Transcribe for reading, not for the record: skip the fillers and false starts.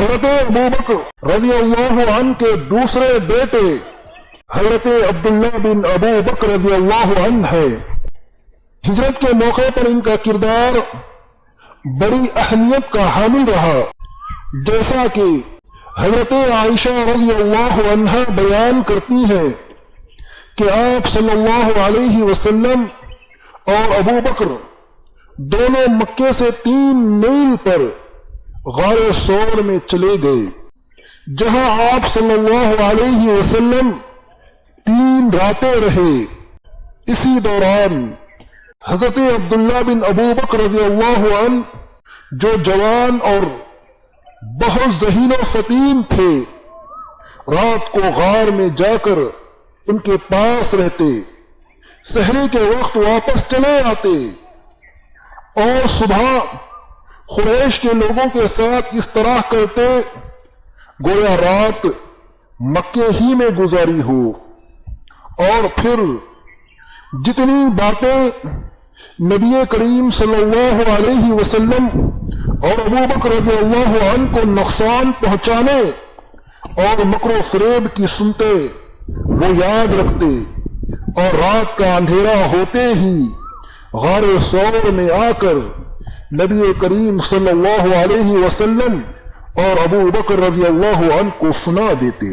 حضرت ابو بکر رضی اللہ عنہ کے دوسرے بیٹے حضرت عبداللہ بن ابو بکر رضی اللہ عنہ ہے۔ ہجرت کے موقع پر ان کا کردار بڑی اہمیت کا حامل رہا، جیسا کہ حضرت عائشہ رضی اللہ عنہا بیان کرتی ہیں کہ آپ صلی اللہ علیہ وسلم اور ابو بکر دونوں مکے سے 3 میل پر غار ثور میں چلے گئے، جہاں آپ صلی اللہ علیہ وسلم 3 راتیں رہے۔ اسی دوران حضرت عبداللہ بن ابو بکر رضی اللہ عنہ جو جوان اور بہت ذہین و فطین تھے، رات کو غار میں جا کر ان کے پاس رہتے، سحری کے وقت واپس چلے آتے اور صبح قریش کے لوگوں کے ساتھ اس طرح کرتے گویا رات مکے ہی میں گزاری ہو، اور پھر جتنی باتیں نبی کریم صلی اللہ علیہ وسلم اور ابو بکر رضی اللہ عنہ کو نقصان پہنچانے اور مکر و فریب کی سنتے وہ یاد رکھتے، اور رات کا اندھیرا ہوتے ہی غار ثور میں آ کر نبی کریم صلی اللہ علیہ وسلم اور ابو بکر رضی اللہ عنہ کو سنا دیتے۔